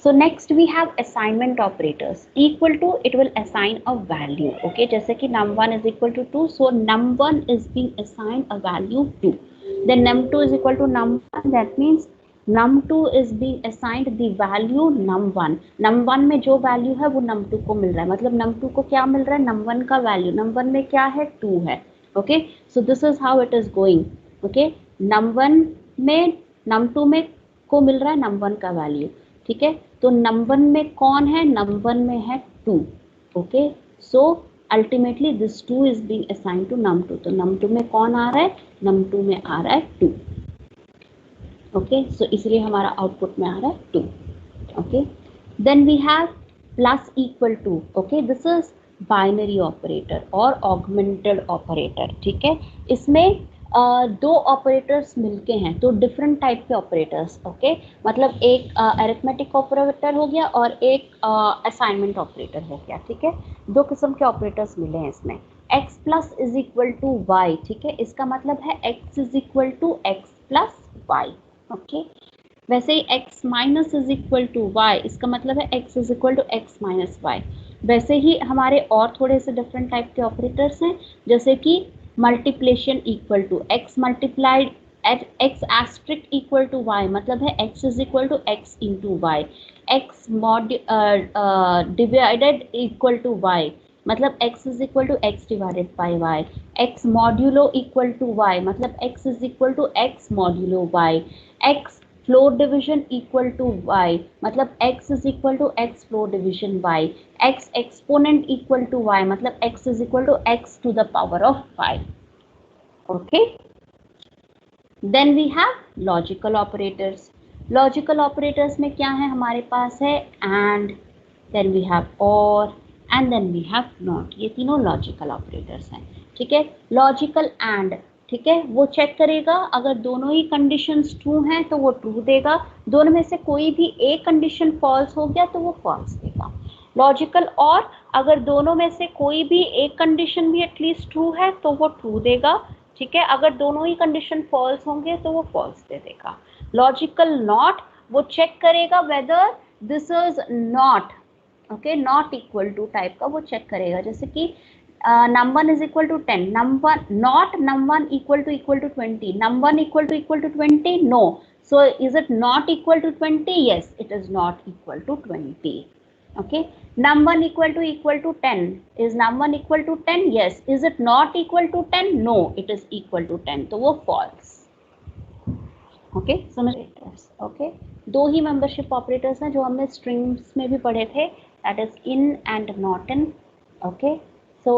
So next we have assignment operators. Equal to, it will assign a value. Okay, जैसे कि num1 is equal to 2, so num1 is being assigned a value 2. Then num2 is equal to num1, that means num2 is being assigned the value num1. num1 में जो value है वो num2 को मिल रहा है, मतलब num2 को क्या मिल रहा है, num1 का value. num1 में क्या है, 2 है. Okay, so this is how it is going. Okay, num1 में num2 में को मिल रहा है num1 का value. ठीक है, तो num1 में कौन है, num1 में है 2. Okay, so ultimately this 2 is being assigned to num2. तो num2 में कौन आ रहा है, num2 में आ रहा है 2. ओके, सो इसलिए हमारा आउटपुट में आ रहा है 2. Okay, then we have plus equal to. Okay, this is binary operator और ऑगमेंटेड ऑपरेटर. ठीक है, इसमें दो ऑपरेटर्स मिलके हैं, तो डिफरेंट टाइप के ऑपरेटर्स. ओके, मतलब एक अरिथमेटिक ऑपरेटर हो गया और एक असाइनमेंट ऑपरेटर हो गया. ठीक है, दो किस्म के ऑपरेटर्स मिले हैं इसमें. x plus is equal to y. ठीक है, इसका मतलब है x is equal to x plus y. Okay, वैसे ही x minus is equal to y, इसका मतलब है x is equal to x minus y. वैसे ही हमारे और थोड़े से डिफरेंट टाइप के ऑपरेटर्स हैं, जैसे कि multiplication equal to x multiplied at x asterisk equal to y, मतलब है x is equal to x into y. x divided equal to y, मतलब x is equal to x divided by y. x modulo equal to y, मतलब x is equal to x modulo y. x floor division equal to y, मतलब x is equal to x floor division y. x exponent equal to y, मतलब x is equal to x to the power of y. Okay, then we have logical operators. Logical operators में क्या है, हमारे पास है and, then we have or, and then we have not. ये तीनों logical operators हैं. ठीक है, लॉजिकल एंड, ठीक है, वो चेक करेगा अगर दोनों ही कंडीशंस ट्रू हैं तो वो ट्रू देगा, दोनों में से कोई भी एक कंडीशन फॉल्स हो गया तो वो फॉल्स देगा. लॉजिकल और, अगर दोनों में से कोई भी एक कंडीशन भी एटलीस्ट ट्रू है तो वो ट्रू देगा. ठीक है, अगर दोनों ही कंडीशन फॉल्स होंगे तो वो फॉल्स दे देगा. लॉजिकल नॉट, वो चेक करेगा whether this is not, okay, not equal to type का वो चेक करेगा. जैसे कि num1 is equal to 10, num1 not num1 equal to 20, num1 equal to 20, no. So is it not equal to 20? Yes, it is not equal to 20. Okay, num1 equal to 10, is num1 equal to 10? Yes. Is it not equal to 10? No, it is equal to 10, तो वो false. Okay, समझ. Okay, दो ही membership operators हैं जो हमने strings में भी पढ़े थे, that is in and not in. Okay, so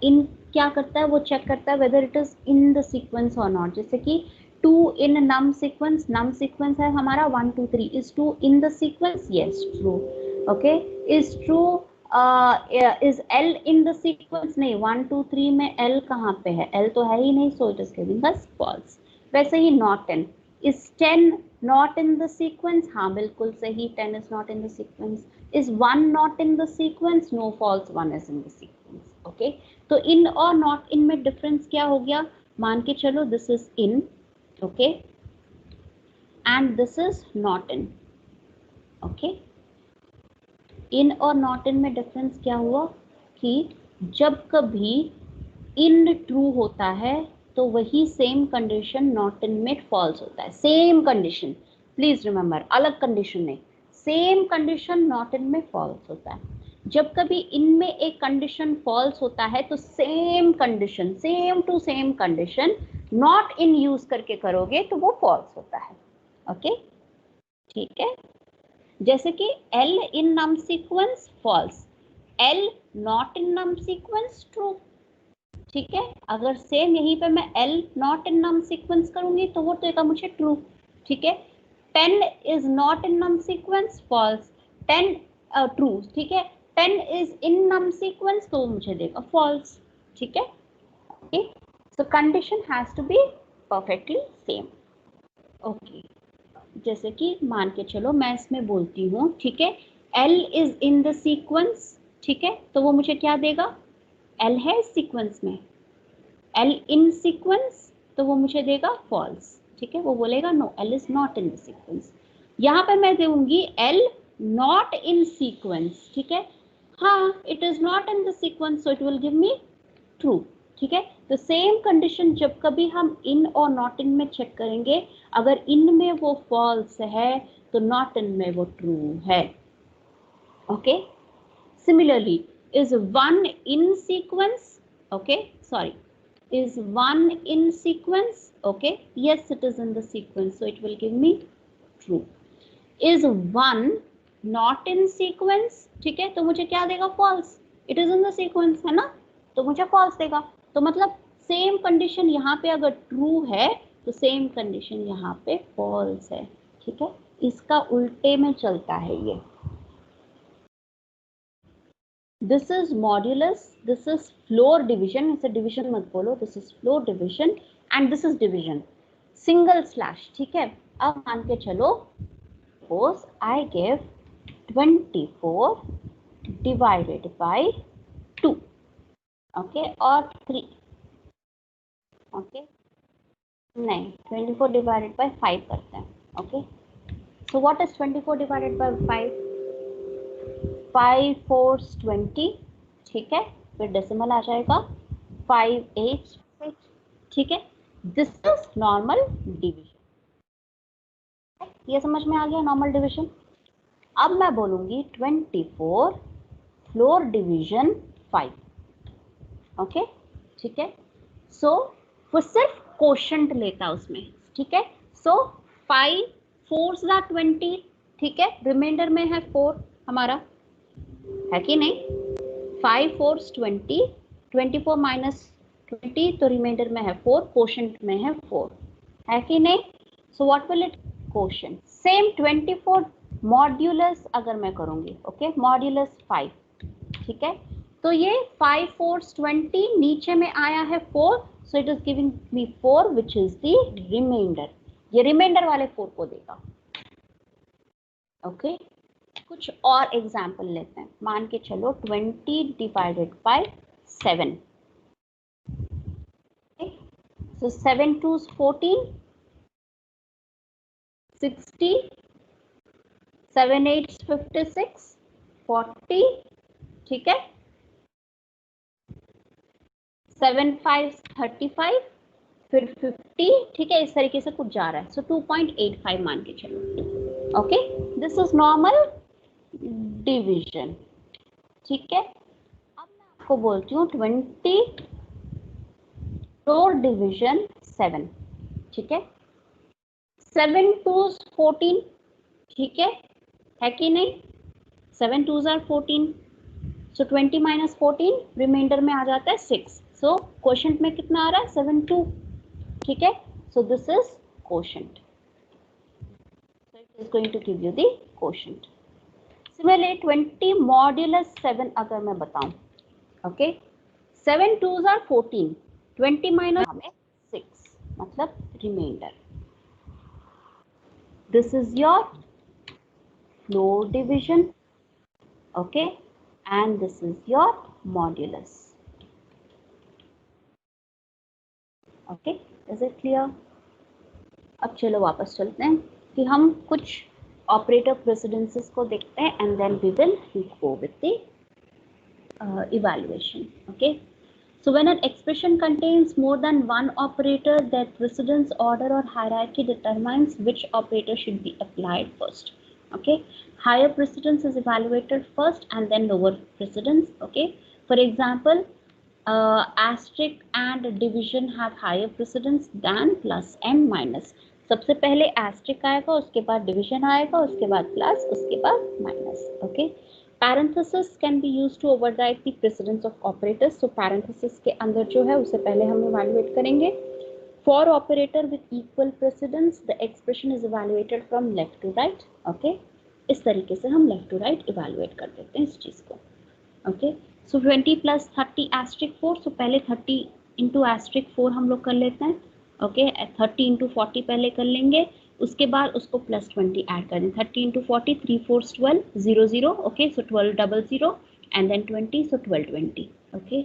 in क्या करता है, वो चेक करता है whether it is in the sequence और नॉट. जैसे कि 2 इन नम सीक्वेंस है हमारा 1 2 3, is 2 in the sequence? Yes, true. Okay, is true. Is L in the sequence? नहीं, 1 2 3 में L कहाँ पे है, L तो है ही नहीं, so it is giving us false. वैसे ही not in, is 10 not in the sequence? हाँ, बिल्कुल सही, 10 is not in the sequence. Is 1 not in the sequence? No, false, 1 is in the sequence. Okay, तो इन और not इन में difference क्या हो गया, मान के चलो this is in, okay, and this is not in. Okay, in और नॉट इन में डिफरेंस क्या हुआ कि जब कभी इन ट्रू होता है तो वही सेम कंडीशन नॉट इन में फॉल्स होता है. सेम कंडीशन, प्लीज रिमेंबर, अलग कंडीशन नहीं, सेम कंडीशन नॉट इन में फॉल्स होता है. जब कभी इनमें एक कंडीशन फॉल्स होता है तो same condition, same to same condition not in use करके करोगे तो वो फॉल्स होता है. ओके, ठीक है, जैसे कि L in num sequence false, L not in num sequence true. ठीक है, अगर सेम यहीं पे मैं L not in num sequence करूंगी तो वो देगा मुझे ट्रू. ठीक है, 10 is not in num sequence false, 10 true. ठीक है, 10 इज इन नम सीक्वेंस तो मुझे देगा फॉल्स. ठीक है, okay, so condition has to be perfectly same. Okay, जैसे कि मान के चलो मैं इसमें बोलती हूँ, ठीक है, L is in the sequence. ठीक है, तो वो मुझे क्या देगा, L है इस सीक्वेंस में, L इन सीक्वेंस, तो वो मुझे देगा फॉल्स. ठीक है, वो बोलेगा no, L is not in the sequence. यहाँ पर मैं दूंगी L नॉट इन सीक्वेंस, ठीक है, हाँ it is not in the sequence, so it will give me true, ठीक है। तो सेम कंडीशन जब कभी हम इन और नॉट इन में चेक करेंगे, अगर इन में वो फॉल्स है तो नॉट इन में वो ट्रू है, okay. Similarly is one in sequence, okay, sorry, is 1 in sequence, okay, yes it is in the sequence, so it will give me true. Is 1 not in sequence, ठीक है, तो मुझे क्या देगा, false, it is in the sequence, है ना, तो मुझे false देगा। तो मतलब सेम कंडीशन यहाँ पे अगर true है तो सेम कंडीशन यहाँ पे false है, ठीक है, इसका उल्टे में चलता है ये। This is modulus, this is floor division, इसे डिवीजन मत बोलो, this is floor division and this is division, single slash, ठीक है। अब मान के चलो, suppose I give 24 divided by 2, okay, और 3, ओके, नहीं 24 डिवाइडेड बाय 5 करते हैं, okay. So what is 24 divided by 5, 5 4 20, ठीक है, फिर डेसिमल आ जाएगा 5 8 6, ठीक है। दिस इज नॉर्मल डिवीजन, ये समझ में आ गया नॉर्मल डिवीजन। अब मैं बोलूंगी 24 फ्लोर डिवीजन 5, ओके, ठीक है। सो वो सिर्फ कोशंट लेता उसमें, ठीक है। सो 5 4s are 20, ठीक है, रिमाइंडर में है 4 हमारा, है कि नहीं, 5 4s 20, 24 माइनस 20 तो रिमाइंडर में है 4, कोशंट में है 4, है कि नहीं। So what will it, quotient, same 24 modulus अगर मैं करूंगी, ओके, मॉड्यूलस 5, ठीक है, तो ये 5 4s 20, नीचे में आया है 4, so it is giving me 4 which is the reminder, ये रिमाइंडर वाले 4 को देगा, ओके। कुछ और एग्जाम्पल लेते हैं, मान के चलो 20 divided by 7, so 7 2s 14, 60, 7 8s 56, 40, ठीक है, 7 5s 35, फिर 50, ठीक है, इस तरीके से कुछ जा रहा है, सो 2.85 मान के चलो, okay, this is normal division, ठीक है। अब मैं आपको बोलती हूँ 20 फ्लोर डिवीजन 7, ठीक है, 7 2s 14, ठीक है कि नहीं, 7 2s are 14, so 20 minus 14 reminder में आ जाता है 6, सो क्वोशंट में कितना आ रहा है 7 2, ठीक है, so this is quotient, so it is going to give you the quotient. Similarly 20 modulus 7 अगर मैं बताऊं, ओके, 7 2s are 14, 20 माइनस हमें 6, मतलब reminder, this is your floor division, okay, and this is your modulus, okay, is it clear? अब चलो वापस चलते हैं कि हम कुछ ऑपरेटर प्रेसिडेंसेस को देखते हैं and then we will go with the evaluation, okay. So when an expression contains more than one operator, their precedence order or hierarchy determines which operator should be applied first, okay. Higher precedence is evaluated first and then lower precedence, okay. For example, asterisk and division have higher precedence than plus and minus. सबसे पहले asterisk आएगा, उसके बाद division आएगा, उसके बाद plus, उसके बाद minus, okay. Parenthesis can be used to override the precedence of operators. So parenthesis के अंदर जो है उसे पहले हम evaluate करेंगे. For operator with equal precedence, the expression is evaluated from left to right. Okay, इस तरीके से हम left to right evaluate कर देते हैं इस चीज को. Okay, so 20 plus 30 asterisk 4. So पहले 30 into asterisk 4 हम लोग कर लेते हैं. Okay, 30 into 40 पहले कर लेंगे, उसके बाद उसको प्लस 20 ऐड कर दें. 30 into 40, 3 4s 12, 0 0, okay, so 12 double 0 and then 20, so 12 20, okay.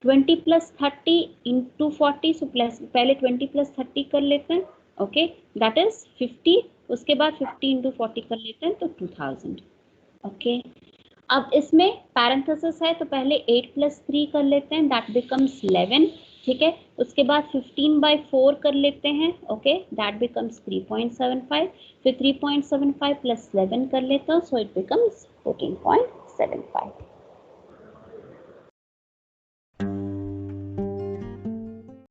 20 plus 30 into 40, so plus पहले 20 plus 30 कर लेते हैं, okay, that is 50, उसके बाद 50 into 40 कर लेते हैं तो 2000, ओके, अब इसमें पैरेंथेसिस है तो पहले 8 + 3 कर लेते हैं, दैट बिकम्स 11, ठीक है। उसके बाद 15/4 कर लेते हैं, ओके, दैट बिकम्स 3.75, फिर 3.75 + 11 कर लेते हैं, सो इट बिकम्स 14.75।